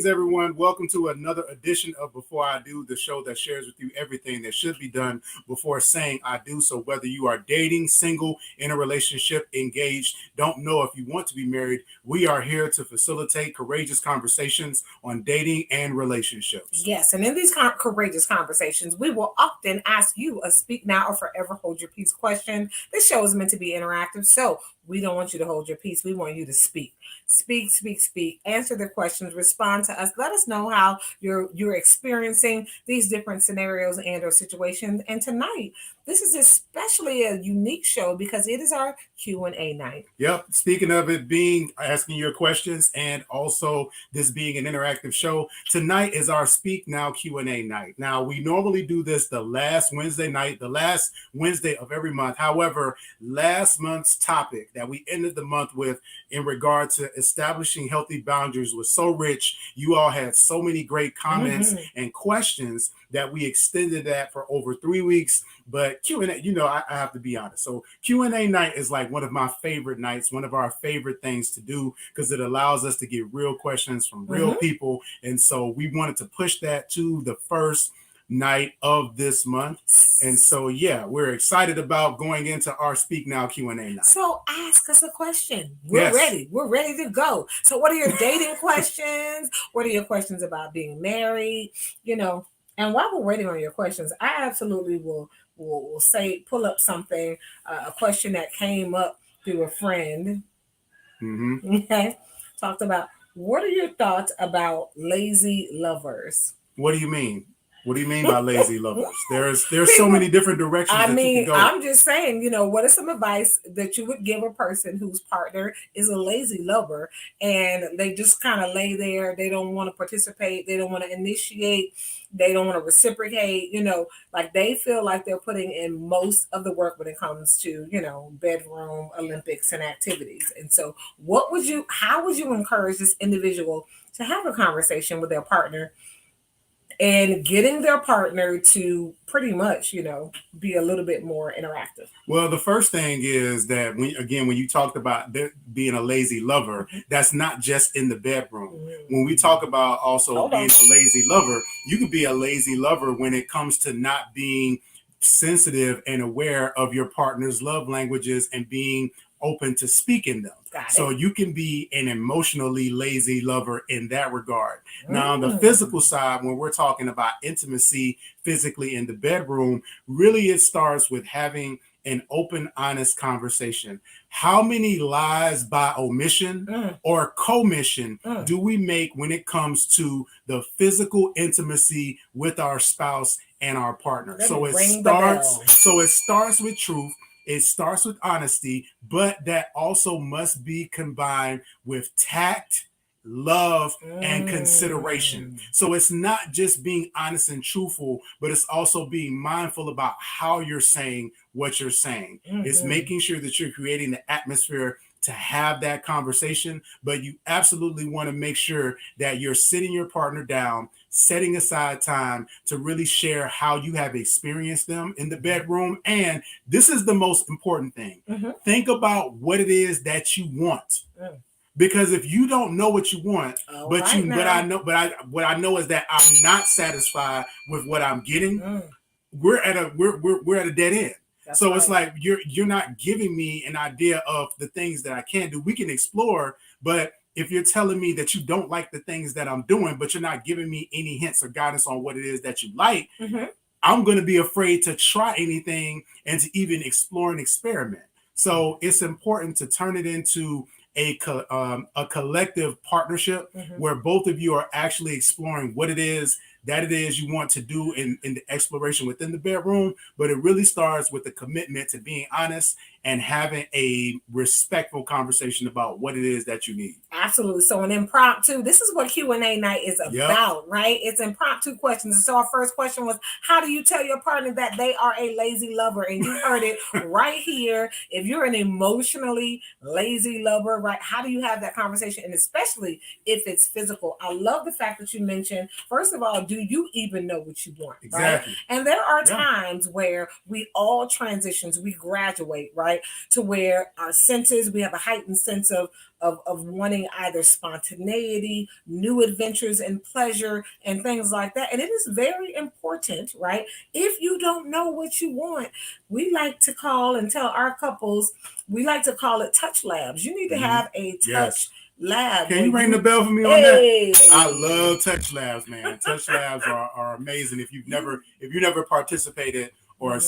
Greetings, everyone. Welcome to another edition of Before I Do, the show that shares with you everything that should be done before saying I do. So whether you are dating, single, in a relationship, engaged, don't know if you want to be married, we are here to facilitate courageous conversations on dating and relationships. Yes, and in these courageous conversations, we will often ask you a speak now or forever hold your peace question. This show is meant to be interactive, so we don't want you to hold your peace. We want you to speak. Speak, speak, speak. Answer the questions. Respond to us. Let us know how you're experiencing these different scenarios and or situations. And tonight, this is especially a unique show because it is our Q&A night. Yep. Speaking of it being asking your questions and also this being an interactive show, tonight is our Speak Now Q&A night. Now, we normally do this the last Wednesday night, the last Wednesday of every month. However, last month's topic that we ended the month with in regard to establishing healthy boundaries was so rich. You all had so many great comments and questions that we extended that for over 3 weeks. But Q&A, I have to be honest. So Q&A night is like one of my favorite nights, one of our favorite things to do because it allows us to get real questions from real people. And so we wanted to push that to the first night of this month. And so, yeah, we're excited about going into our Speak Now Q&A night. So ask us a question. We're ready. We're ready to go. So what are your dating questions? What are your questions about being married? And while we're waiting on your questions, I absolutely will say, pull up something, a question that came up through a friend. Okay. Talked about, what are your thoughts about lazy lovers? What do you mean? What do you mean by lazy lovers? There's so many different directions that you can go. I'm just saying, what is some advice that you would give a person whose partner is a lazy lover and they just kind of lay there, they don't want to participate, they don't want to initiate, they don't want to reciprocate, like they feel like they're putting in most of the work when it comes to, bedroom Olympics and activities. And so how would you encourage this individual to have a conversation with their partner and getting their partner to pretty much, be a little bit more interactive? Well, the first thing is that when you talked about being a lazy lover, that's not just in the bedroom. When we talk about also being a lazy lover, you could be a lazy lover when it comes to not being sensitive and aware of your partner's love languages and being open to speaking them. So you can be an emotionally lazy lover in that regard. Now, on the physical side, when we're talking about intimacy physically in the bedroom, really it starts with having an open, honest conversation. How many lies by omission or commission do we make when it comes to the physical intimacy with our spouse and our partner? So it starts with truth. It starts with honesty, but that also must be combined with tact, love, and consideration. So it's not just being honest and truthful, but it's also being mindful about how you're saying what you're saying. It's making sure that you're creating the atmosphere to have that conversation, but you absolutely want to make sure that you're sitting your partner down, setting aside time to really share how you have experienced them in the bedroom. And this is the most important thing. Think about what it is that you want. Because if you don't know what you want, what I know is that I'm not satisfied with what I'm getting, we're at a dead end. It's like you're not giving me an idea of the things that I can do. We can explore, but if you're telling me that you don't like the things that I'm doing, but you're not giving me any hints or guidance on what it is that you like, I'm going to be afraid to try anything and to even explore and experiment. So it's important to turn it into a collective partnership where both of you are actually exploring what it is you want to do in the exploration within the bedroom. But it really starts with the commitment to being honest and having a respectful conversation about what it is that you need. Absolutely. So an impromptu, this is what Q&A night is about, right? It's impromptu questions. And so our first question was, how do you tell your partner that they are a lazy lover? And you heard it right here. If you're an emotionally lazy lover, right, how do you have that conversation? And especially if it's physical. I love the fact that you mentioned, first of all, do do you even know what you want? Exactly. Right? And there are times where we all transitions, we graduate, right? To where our senses, we have a heightened sense of wanting either spontaneity, new adventures and pleasure and things like that. And it is very important, right? If you don't know what you want, we like to call and tell our couples, we like to call it touch labs. You need to have a touch lab. Can you ring the bell for me on that? I love touch labs, man. Touch labs are amazing. If you've never participated or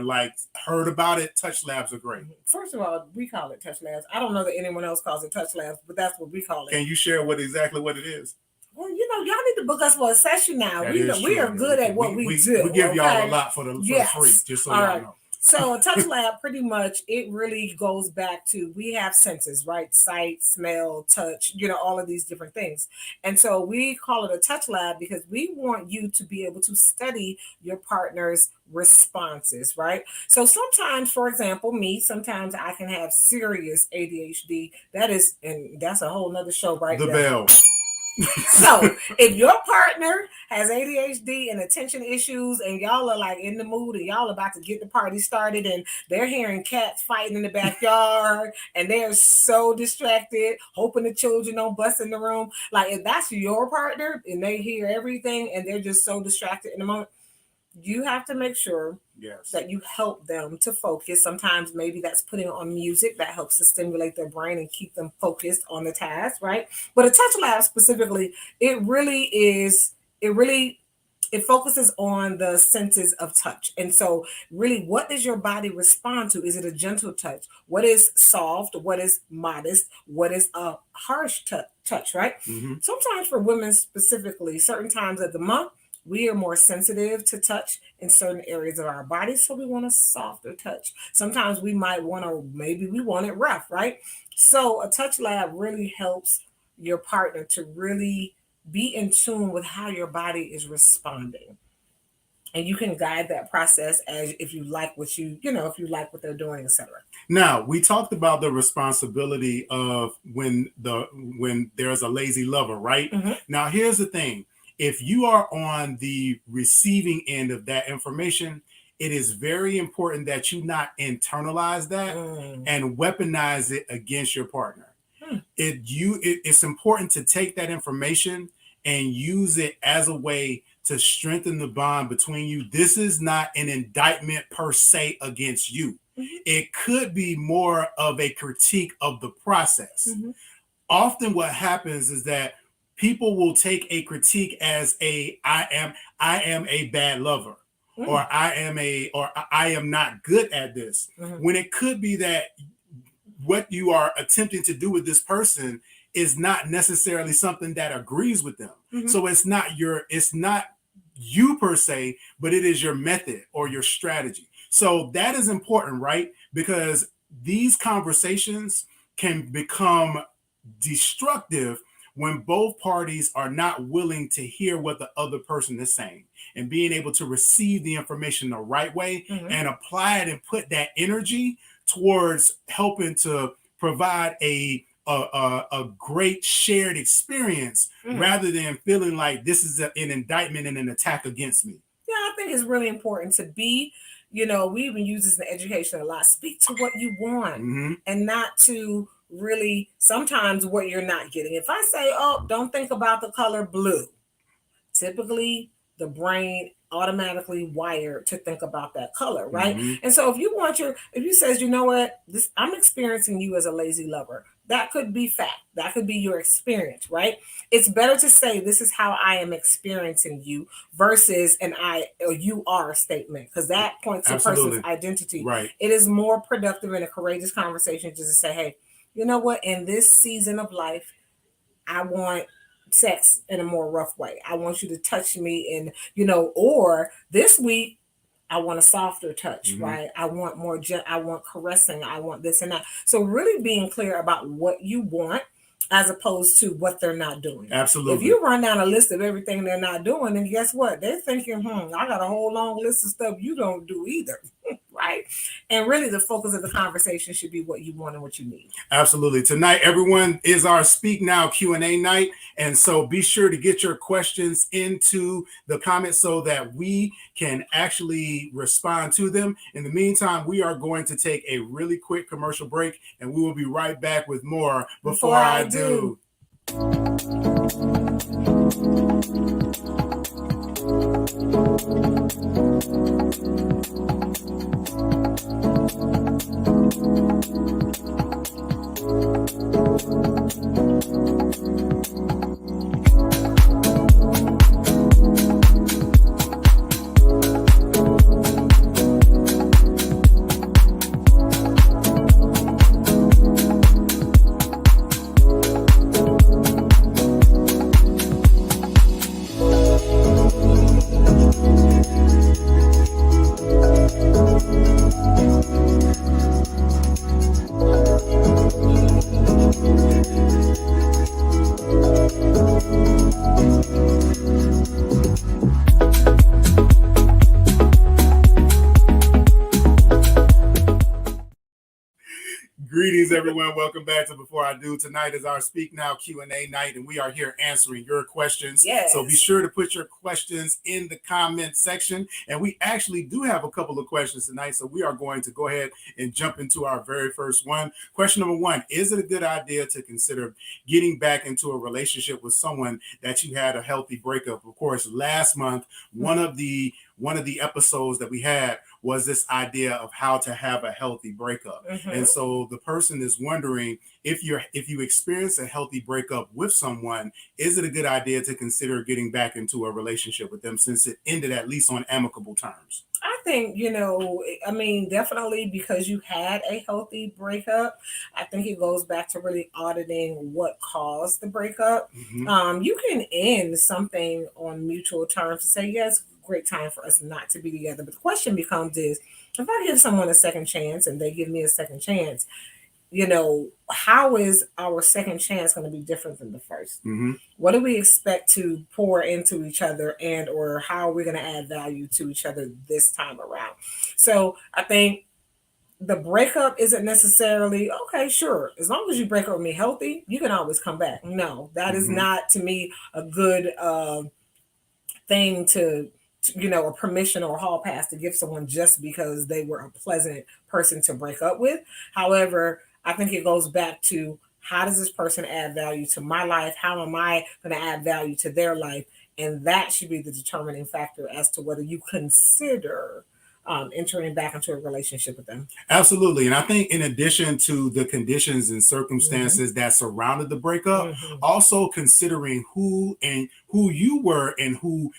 like heard about it, touch labs are great. First of all, we call it touch labs. I don't know that anyone else calls it touch labs, but that's what we call it. Can you share exactly what it is? Well, y'all need to book us for a session now. We are good at what we do. We give y'all a lot for free, just so y'all know. So a touch lab, pretty much, it really goes back to, we have senses, right? Sight, smell, touch, all of these different things. And so we call it a touch lab because we want you to be able to study your partner's responses, right? So sometimes, for example, sometimes I can have serious ADHD. That's a whole nother show right there. The bell. So if your partner has ADHD and attention issues and y'all are like in the mood and y'all about to get the party started and they're hearing cats fighting in the backyard and they're so distracted, hoping the children don't bust in the room, like if that's your partner and they hear everything and they're just so distracted in the moment, you have to make sure that you help them to focus. Sometimes maybe that's putting on music that helps to stimulate their brain and keep them focused on the task, right? But a touch lab specifically, it focuses on the senses of touch. And so really, what does your body respond to? Is it a gentle touch? What is soft? What is modest? What is a harsh touch, right? Mm-hmm. Sometimes for women specifically, certain times of the month, we are more sensitive to touch in certain areas of our body, so we want a softer touch. Sometimes we might maybe we want it rough, right? So a touch lab really helps your partner to really be in tune with how your body is responding. And you can guide that process as if you like what if you like what they're doing, etc. Now, we talked about the responsibility of when there's a lazy lover, right? Mm-hmm. Now, here's the thing. If you are on the receiving end of that information, it is very important that you not internalize that and weaponize it against your partner. It's important to take that information and use it as a way to strengthen the bond between you. This is not an indictment per se against you. Mm-hmm. It could be more of a critique of the process. Mm-hmm. Often what happens is that people will take a critique as I am a bad lover, or I am not good at this. Mm-hmm. When it could be that what you are attempting to do with this person is not necessarily something that agrees with them. Mm-hmm. So it's not you per se, but it is your method or your strategy. So that is important, right? Because these conversations can become destructive when both parties are not willing to hear what the other person is saying and being able to receive the information the right way and apply it and put that energy towards helping to provide a great shared experience rather than feeling like this is an indictment and an attack against me. Yeah, I think it's really important to be, we even use this in education a lot. Speak to what you want and not to really sometimes what you're not getting. If I say, don't think about the color blue, typically the brain automatically wired to think about that color, right? And so if you says, you know what, I'm experiencing you as a lazy lover, that could be fact. That could be your experience, right? It's better to say this is how I am experiencing you versus an I or you are statement, because that points to a person's identity. Right. It is more productive and a courageous conversation just to say, hey, you know what, in this season of life, I want sex in a more rough way. I want you to touch me in, or this week, I want a softer touch, right? I want more, I want caressing. I want this and that. So really being clear about what you want as opposed to what they're not doing. Absolutely. If you run down a list of everything they're not doing, then guess what? They're thinking, I got a whole long list of stuff you don't do either, right? right? And really the focus of the conversation should be what you want and what you need. Absolutely. Tonight, everyone, is our Speak Now Q&A night. And so be sure to get your questions into the comments so that we can actually respond to them. In the meantime, we are going to take a really quick commercial break, and we will be right back with more Before I Do. Greetings, everyone. Welcome back to Before I Do. Tonight is our Speak Now Q&A night, and we are here answering your questions. Yes. So be sure to put your questions in the comment section. And we actually do have a couple of questions tonight, so we are going to go ahead and jump into our very first one. Question number one, is it a good idea to consider getting back into a relationship with someone that you had a healthy breakup? Of course, last month, one of the episodes that we had was this idea of how to have a healthy breakup. And so the person is wondering if you experience a healthy breakup with someone, is it a good idea to consider getting back into a relationship with them since it ended at least on amicable terms? I think, definitely because you had a healthy breakup, I think it goes back to really auditing what caused the breakup. You can end something on mutual terms to say, yes, great time for us not to be together. But the question becomes is, if I give someone a second chance and they give me a second chance, how is our second chance going to be different than the first? What do we expect to pour into each other, and or how are we going to add value to each other this time around? So I think the breakup isn't necessarily, okay, sure, as long as you break up with me healthy, you can always come back. No, that is not, to me, a good thing to a permission or a hall pass to give someone just because they were a pleasant person to break up with. However, I think it goes back to, how does this person add value to my life? How am I going to add value to their life? And that should be the determining factor as to whether you consider entering back into a relationship with them. Absolutely. And I think in addition to the conditions and circumstances that surrounded the breakup, also considering who you were and who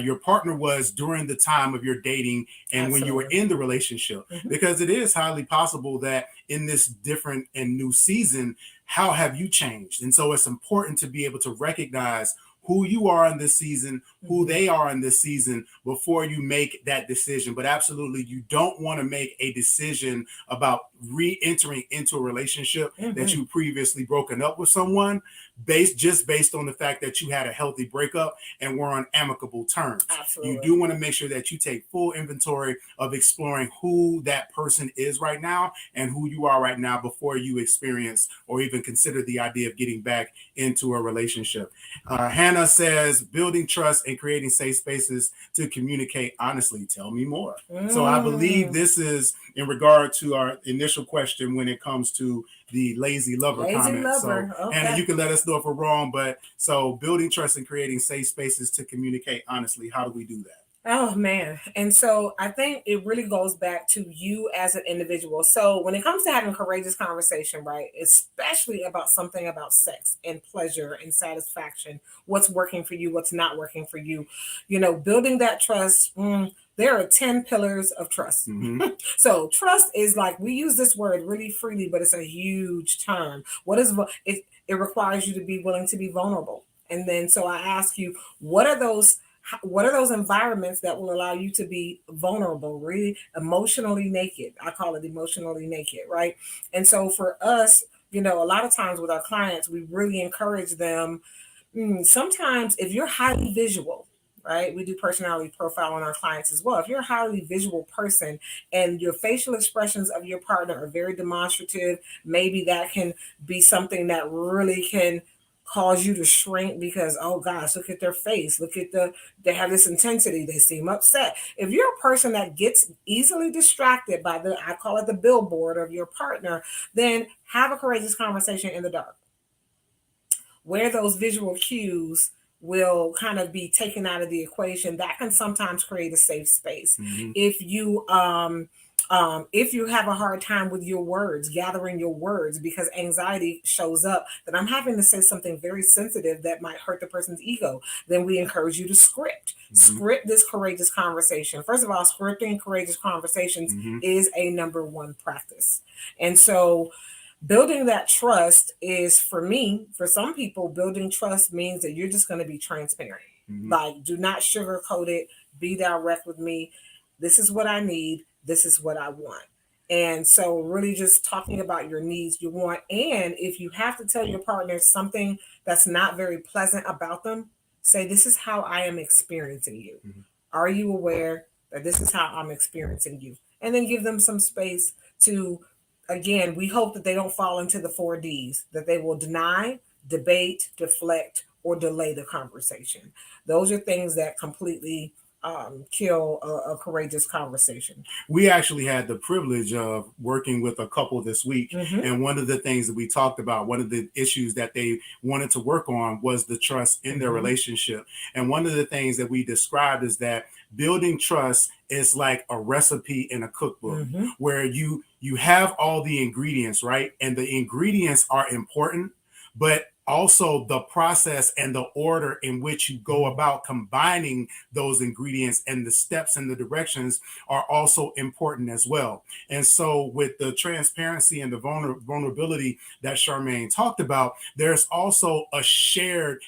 your partner was during the time of your dating and when you were in the relationship, because it is highly possible that in this different and new season, how have you changed? And so it's important to be able to recognize who you are in this season, who they are in this season before you make that decision. But absolutely, you don't want to make a decision about re-entering into a relationship that you previously broken up with someone based on the fact that you had a healthy breakup and were on amicable terms. Absolutely. You do want to make sure that you take full inventory of exploring who that person is right now and who you are right now before you experience or even consider the idea of getting back into a relationship. Hannah says, building trust and creating safe spaces to communicate honestly. Tell me more. So I believe this is in regard to our initial question when it comes to the lazy lover comment. Lover. So, Hannah, you can let us know if we're wrong, but so building trust and creating safe spaces to communicate honestly. How do we do that? Oh, man. And so I think it really goes back to you as an individual. So when it comes to having courageous conversation, right, especially about something about sex and pleasure and satisfaction, what's working for you, what's not working for you, building that trust. There are 10 pillars of trust. So trust is like, we use this word really freely, but it's a huge term. What is it? It requires you to be willing to be vulnerable. And then, so I ask you, what are those environments that will allow you to be vulnerable, really emotionally naked? I call it emotionally naked, right? And so for us, a lot of times with our clients, we really encourage them. Sometimes if you're highly visual, right? We do personality profile on our clients as well. If you're a highly visual person and your facial expressions of your partner are very demonstrative, maybe that can be something that really can cause you to shrink because, oh gosh, look at their face, look at they have this intensity, they seem upset. If you're a person that gets easily distracted by I call it the billboard of your partner, then have a courageous conversation in the dark where those visual cues will kind of be taken out of the equation. That can sometimes create a safe space. Mm-hmm. If you have a hard time with your words, gathering your words because anxiety shows up, that I'm having to say something very sensitive that might hurt the person's ego, then we encourage you to script. Mm-hmm. Script this courageous conversation. First of all, scripting courageous conversations Mm-hmm. is a number one practice. And so building that trust is, for me, for some people, building trust means that you're just going to be transparent. Mm-hmm. Like, do not sugarcoat it. Be direct with me. This is what I need. This is what I want. And so really just talking about your needs, your want, and if you have to tell your partner something that's not very pleasant about them, say, this is how I am experiencing you. Mm-hmm. Are you aware that this is how I'm experiencing you? And then give them some space to, again, we hope that they don't fall into the 4 Ds, that they will deny, debate, deflect, or delay the conversation. Those are things that completely kill a courageous conversation. We actually had the privilege of working with a couple this week. Mm-hmm. And one of the things that we talked about, one of the issues that they wanted to work on was the trust in their Mm-hmm. relationship. And one of the things that we described is that building trust is like a recipe in a cookbook. Mm-hmm. Where you have all the ingredients, right? And the ingredients are important, but also the process and the order in which you go about combining those ingredients and the steps and the directions are also important as well. And so with the transparency and the vulnerability that Charmaine talked about, there's also a shared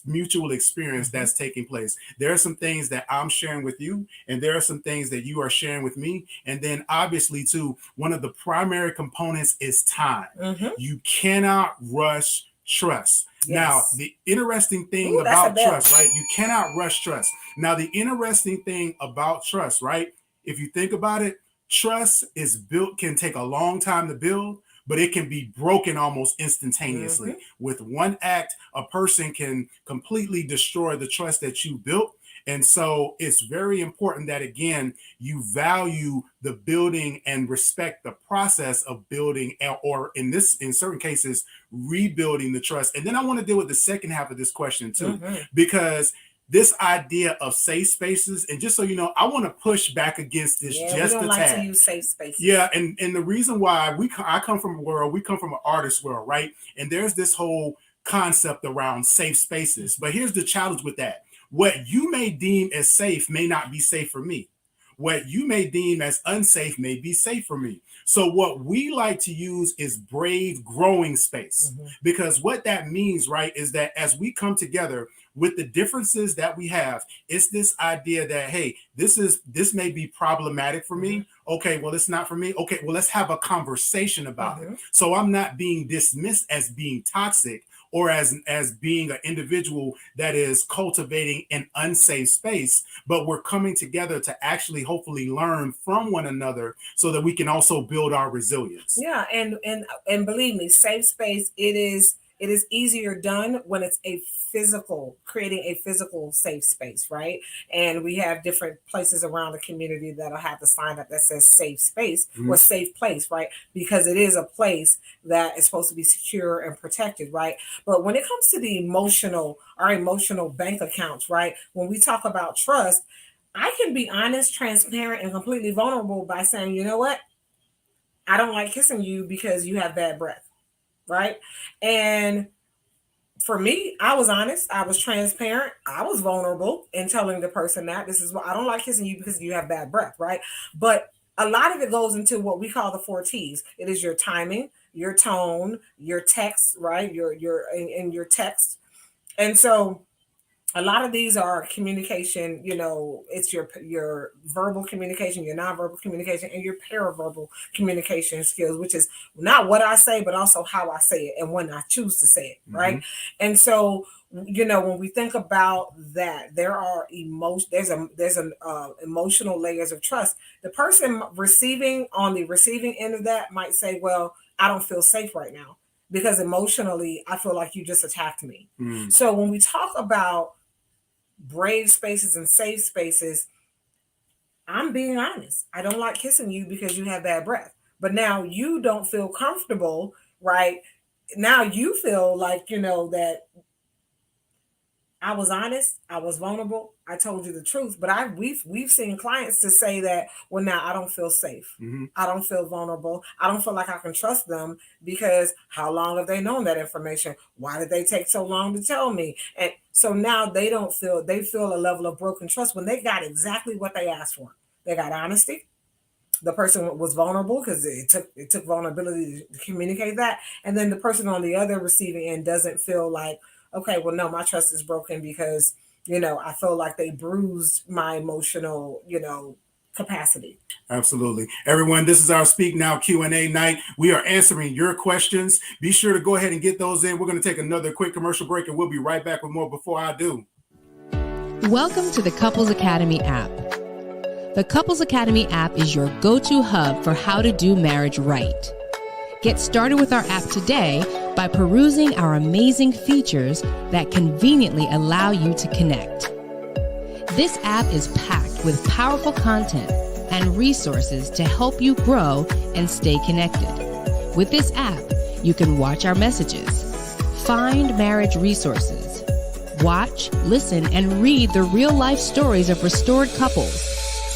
mutual experience Mm-hmm. that's taking place. There are some things that I'm sharing with you, and there are some things that you are sharing with me. And then obviously too, one of the primary components is time. Mm-hmm. You cannot rush trust. Yes. Now, the interesting thing about trust, right? You cannot rush trust. Now, the interesting thing about trust, right? If you think about it, trust is built, can take a long time to build, but it can be broken almost instantaneously. Mm-hmm. With one act, a person can completely destroy the trust that you built. And so it's very important that, again, you value the building and respect the process of building, or in certain cases, rebuilding the trust. And then I want to deal with the second half of this question too, Mm-hmm. because this idea of safe spaces, and just so you know, I want to push back against this just we don't a like tad. to use safe spaces. Yeah, and the reason why I come from an artist world, right? And there's this whole concept around safe spaces. But here's the challenge with that. What you may deem as safe may not be safe for me. What you may deem as unsafe may be safe for me. So what we like to use is brave growing space. Mm-hmm. Because what that means, right, is that as we come together with the differences that we have, it's this idea that, hey, this may be problematic for me. Okay, well, it's not for me. Okay, well, let's have a conversation about it. So I'm not being dismissed as being toxic or as being an individual that is cultivating an unsafe space, but we're coming together to actually hopefully learn from one another so that we can also build our resilience. Yeah, and believe me, safe space, it is easier done when it's creating a physical safe space, right? And we have different places around the community that'll have the sign up that says safe space or safe place, right? Because it is a place that is supposed to be secure and protected, right? But when it comes to our emotional bank accounts, right? When we talk about trust, I can be honest, transparent, and completely vulnerable by saying, you know what? I don't like kissing you because you have bad breath, right? And for me, I was honest, I was transparent, I was vulnerable in telling the person that this is what I don't like kissing you because you have bad breath, right? But a lot of it goes into what we call the 4 T's. It is your timing, your tone, your text, right? Your text. And so a lot of these are communication, it's your verbal communication, your nonverbal communication, and your paraverbal communication skills, which is not what I say, but also how I say it and when I choose to say it, right? And so when we think about that, there are emotional layers of trust. The person receiving on the receiving end of that might say, well, I don't feel safe right now because emotionally I feel like you just attacked me. So when we talk about brave spaces and safe spaces, I'm being honest. I don't like kissing you because you have bad breath. But now you don't feel comfortable, right? Now you feel like, that I was honest, I was vulnerable, I told you the truth. But we've seen clients to say that, well, now I don't feel safe. I don't feel vulnerable. I don't feel like I can trust them because how long have they known that information? Why did they take so long to tell me? And so now they feel a level of broken trust when they got exactly what they asked for. They got honesty. The person was vulnerable because it took vulnerability to communicate that. And then the person on the other receiving end doesn't feel like, okay, well, no, my trust is broken because, I feel like they bruised my emotional, capacity. Absolutely. Everyone, this is our Speak Now Q&A night. We are answering your questions. Be sure to go ahead and get those in. We're going to take another quick commercial break and we'll be right back with more. Before I do, welcome to the Couples Academy app. The Couples Academy app is your go-to hub for how to do marriage right. Get started with our app today by perusing our amazing features that conveniently allow you to connect. This app is packed with powerful content and resources to help you grow and stay connected. With this app, you can watch our messages, find marriage resources, watch, listen, and read the real-life stories of restored couples,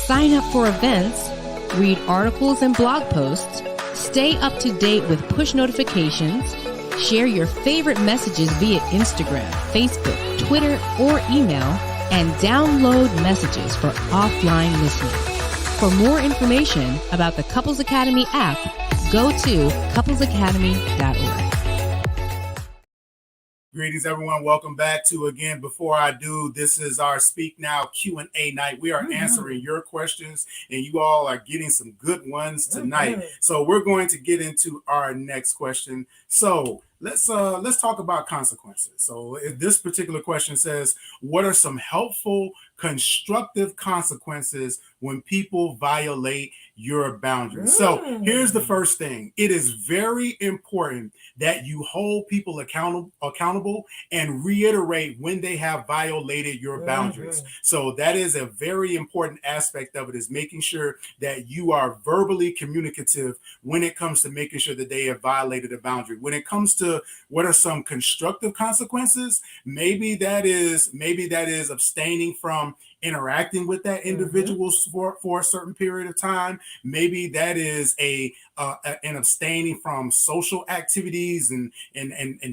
sign up for events, read articles and blog posts, stay up to date with push notifications, share your favorite messages via Instagram, Facebook, Twitter, or email, and download messages for offline listening. For more information about the Couples Academy app, go to couplesacademy.org. Greetings, everyone. Welcome back to, again, Before I Do, this is our Speak Now Q&A night. We are answering your questions, and you all are getting some good ones tonight. So we're going to get into our next question. So let's talk about consequences. So this particular question says, what are some helpful, constructive consequences when people violate your boundaries? So here's the first thing. It is very important that you hold people accountable and reiterate when they have violated your boundaries. So that is a very important aspect of it, is making sure that you are verbally communicative when it comes to making sure that they have violated a boundary. When it comes to what are some constructive consequences, maybe that is abstaining from interacting with that individual for a certain period of time. Maybe that is an abstaining from social activities and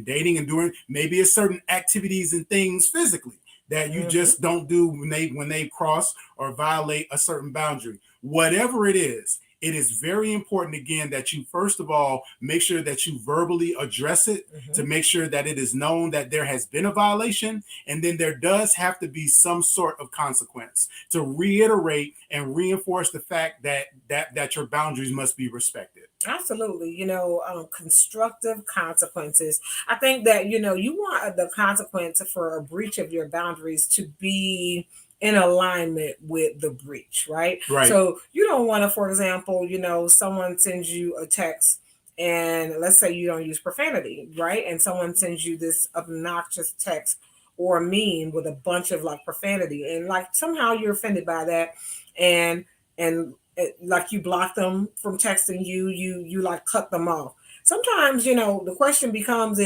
dating and doing. Maybe it's certain activities and things physically that you just don't do when they cross or violate a certain boundary. Whatever it is very important, again, that you first of all make sure that you verbally address it to make sure that it is known that there has been a violation, and then there does have to be some sort of consequence to reiterate and reinforce the fact that your boundaries must be respected. Absolutely. Constructive consequences. I think that, you want the consequence for a breach of your boundaries to be in alignment with the breach, right? So you don't want to, for example, someone sends you a text and let's say you don't use profanity, right? And someone sends you this obnoxious text or meme with a bunch of like profanity, and like somehow you're offended by that, and like you block them from texting you like cut them off. Sometimes, the question becomes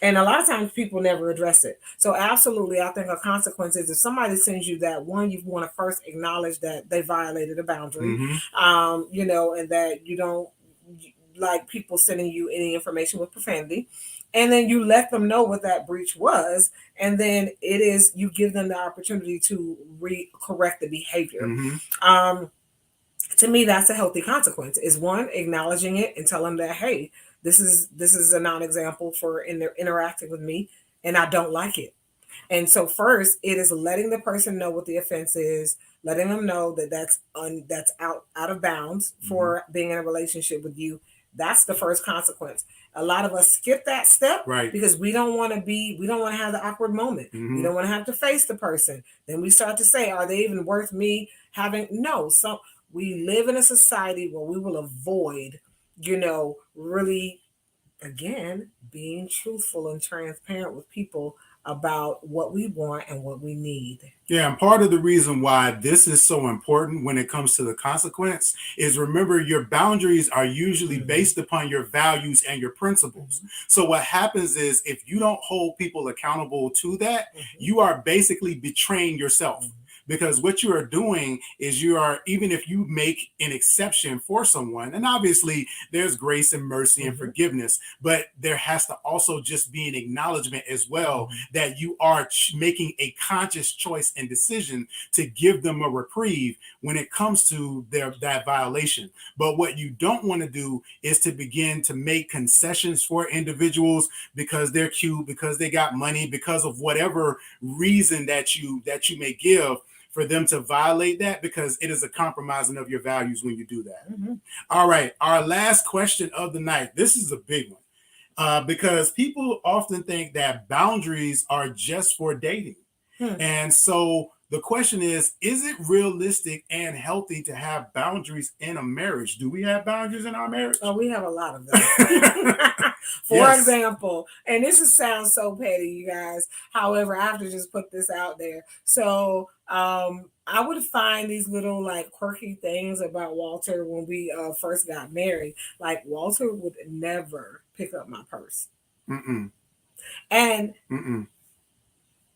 and a lot of times people never address it. So absolutely, I think a consequence is if somebody sends you that, one, you want to first acknowledge that they violated a boundary, and that you don't like people sending you any information with profanity. And then you let them know what that breach was. And then you give them the opportunity to correct the behavior. To me, that's a healthy consequence, is one, acknowledging it and telling them that, hey, this is a non-example for interacting with me, and I don't like it. And so first, it is letting the person know what the offense is, letting them know that that's out of bounds for being in a relationship with you. That's the first consequence. A lot of us skip that step, right, because we don't want to have the awkward moment. We don't want to have to face the person. Then we start to say, are they even worth me having? No. So we live in a society where we will avoid, really, again, being truthful and transparent with people about what we want and what we need. Yeah, and part of the reason why this is so important when it comes to the consequence is, remember, your boundaries are usually based upon your values and your principles. So what happens is, if you don't hold people accountable to that, you are basically betraying yourself. Because what you are doing is, even if you make an exception for someone, and obviously there's grace and mercy and forgiveness, but there has to also just be an acknowledgement as well that you are making a conscious choice and decision to give them a reprieve when it comes to that violation. But what you don't want to do is to begin to make concessions for individuals because they're cute, because they got money, because of whatever reason that you may give for them to violate that, because it is a compromising of your values when you do that. All right, our last question of the night. This is a big one, because people often think that boundaries are just for dating. And so the question is it realistic and healthy to have boundaries in a marriage? Do we have boundaries in our marriage? Oh, we have a lot of them. For example, and this sounds so petty, you guys. However, I have to just put this out there. So I would find these little like quirky things about Walter when we first got married. Like, Walter would never pick up my purse. And I'm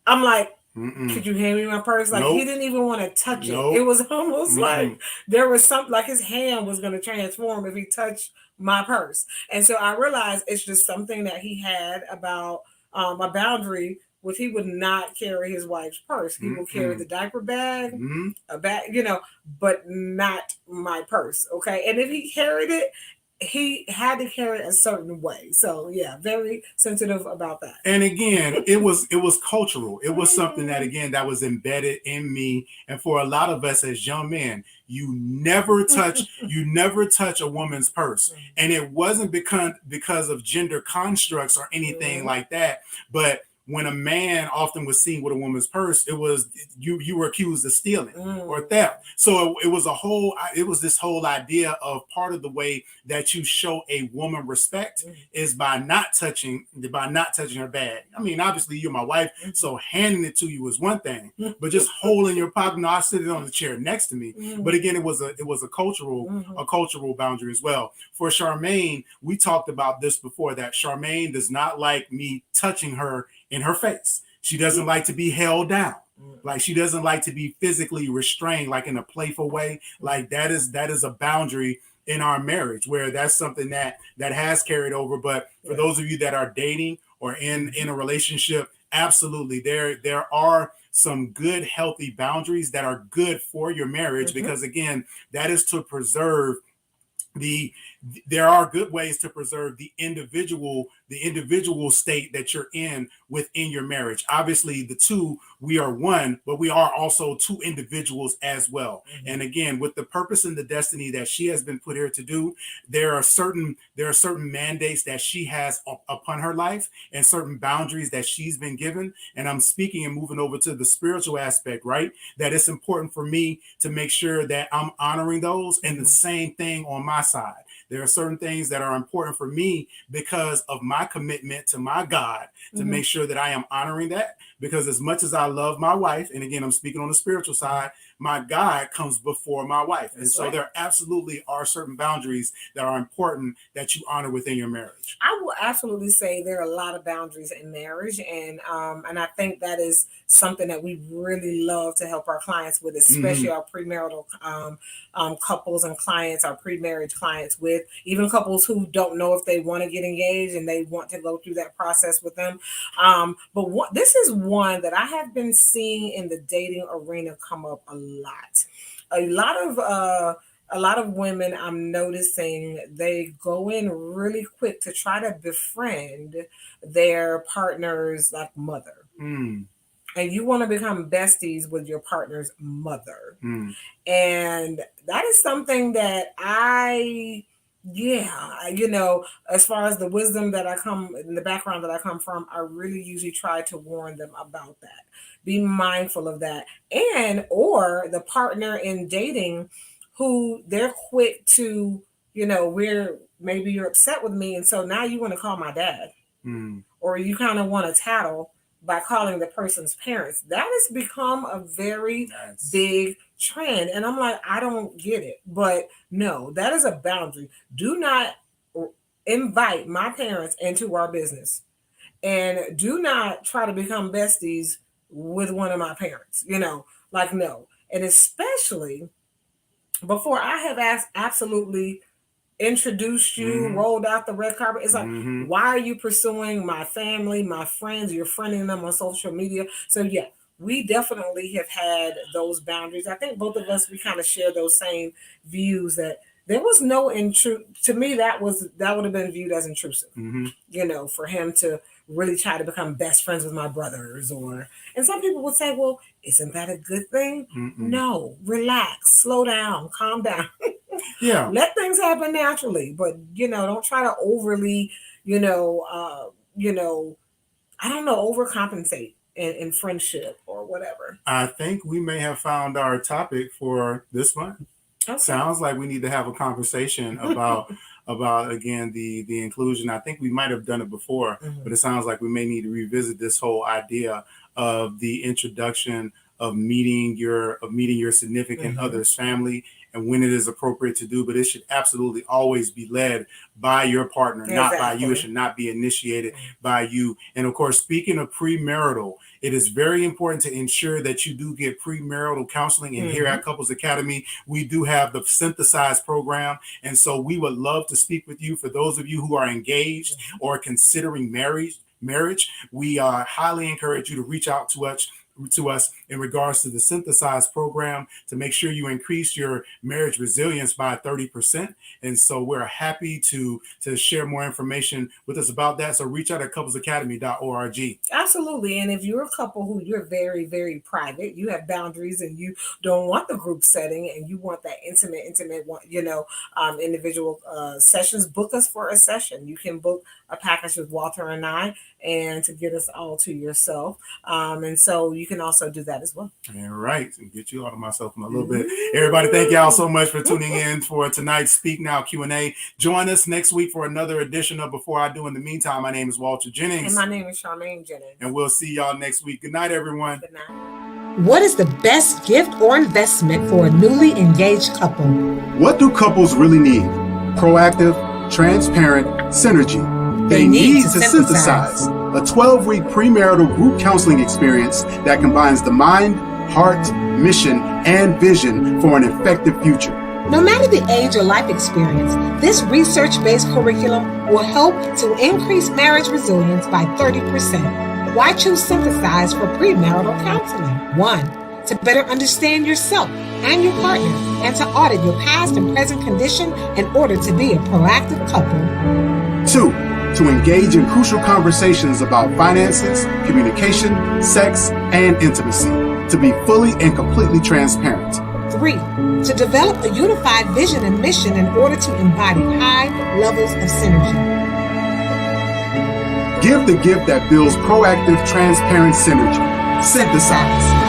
like, could you hand me my purse? Like, he didn't even want to touch it. It was almost like there was something, like his hand was going to transform if he touched my purse. And so I realized it's just something that he had about a boundary, which he would not carry his wife's purse. He will carry the diaper bag, a bag, but not my purse. Okay. And if he carried it, he had to carry it a certain way. So yeah, very sensitive about that. And again, it was cultural. It was something that, again, that was embedded in me. And for a lot of us as young men, you never touch a woman's purse. And it wasn't because of gender constructs or anything like that. But when a man often was seen with a woman's purse, it was you were accused of stealing or theft. So it was this whole idea of part of the way that you show a woman respect is by not touching her bag. I mean, obviously you're my wife, so handing it to you is one thing, but just holding your pocket. No, I sit it on the chair next to me. But again, it was a cultural boundary as well. For Charmaine, we talked about this before, that Charmaine does not like me touching her in her face. She doesn't like to be held down. Like, she doesn't like to be physically restrained, like in a playful way. Like, that is a boundary in our marriage, where that's something that has carried over. But for those of you that are dating or in a relationship, absolutely, there are some good, healthy boundaries that are good for your marriage, because again, that is to preserve there are good ways to preserve the individual state that you're in within your marriage. Obviously, the two, we are one, but we are also two individuals as well. And again, with the purpose and the destiny that she has been put here to do, there are certain mandates that she has upon her life and certain boundaries that she's been given. And I'm speaking and moving over to the spiritual aspect, right? That it's important for me to make sure that I'm honoring those, and the same thing on my side. There are certain things that are important for me because of my commitment to my God to make sure that I am honoring that. Because as much as I love my wife, and again, I'm speaking on the spiritual side, my God comes before my wife. And so there absolutely are certain boundaries that are important that you honor within your marriage. I will absolutely say there are a lot of boundaries in marriage. And I think that is something that we really love to help our clients with, especially our premarital couples and clients, our pre-marriage clients, with even couples who don't know if they want to get engaged and they want to go through that process with them. But this is one that I have been seeing in the dating arena come up a lot. A lot of women, I'm noticing, they go in really quick to try to befriend their partner's like mother. And you want to become besties with your partner's mother. And that is something that I Yeah, as far as the wisdom that I come in the background that I come from, I really usually try to warn them about that. Be mindful of that. And or the partner in dating who they're quick to, maybe you're upset with me and so now you want to call my dad. Or you kind of want to tattle by calling the person's parents. That has become a very big trend. And I'm like, I don't get it. But no, that is a boundary. Do not invite my parents into our business. And do not try to become besties with one of my parents. No. And especially before I have absolutely introduced you, rolled out the red carpet. It's like, why are you pursuing my family, my friends? You're friending them on social media. So yeah, we definitely have had those boundaries. I think both of us, we kind of share those same views that there was no to me, that would have been viewed as intrusive, for him to really try to become best friends with my brothers and some people would say, well, isn't that a good thing? No, relax, slow down, calm down. Yeah. Let things happen naturally, but don't try to overly, overcompensate in friendship or whatever. I think we may have found our topic for this month. Okay. Sounds like we need to have a conversation about again the inclusion. I think we might have done it before, but it sounds like we may need to revisit this whole idea of the introduction of meeting your significant other's family and when it is appropriate to do, but it should absolutely always be led by your partner, not by you. It should not be initiated by you. And of course, speaking of premarital, it is very important to ensure that you do get premarital counseling. And here at Couples Academy, we do have the synthesized program. And so we would love to speak with you. For those of you who are engaged or considering marriage, we highly encourage you to reach out to us in regards to the synthesized program to make sure you increase your marriage resilience by 30%. And so we're happy to share more information with us about that. So reach out at couplesacademy.org. Absolutely. And if you're a couple who you're very, very private, you have boundaries and you don't want the group setting and you want that intimate, individual sessions, book us for a session. You can book a package with Walter and I and to get us all to yourself. And so you can also do that as well. All right. So get you out of myself in a little bit. Everybody, thank y'all so much for tuning in for tonight's Speak Now Q&A. Join us next week for another edition of Before I Do. In the meantime, my name is Walter Jennings. And my name is Charmaine Jennings. And we'll see y'all next week. Good night, everyone. Good night. What is the best gift or investment for a newly engaged couple? What do couples really need? Proactive, transparent, synergy. They need to synthesize a 12-week premarital group counseling experience that combines the mind, heart, mission, and vision for an effective future. No matter the age or life experience, this research-based curriculum will help to increase marriage resilience by 30%. Why choose Synthesize for premarital counseling? 1, to better understand yourself and your partner and to audit your past and present condition in order to be a proactive couple. 2, to engage in crucial conversations about finances, communication, sex, and intimacy, to be fully and completely transparent. 3, to develop a unified vision and mission in order to embody high levels of synergy. Give the gift that builds proactive, transparent synergy. Synthesize.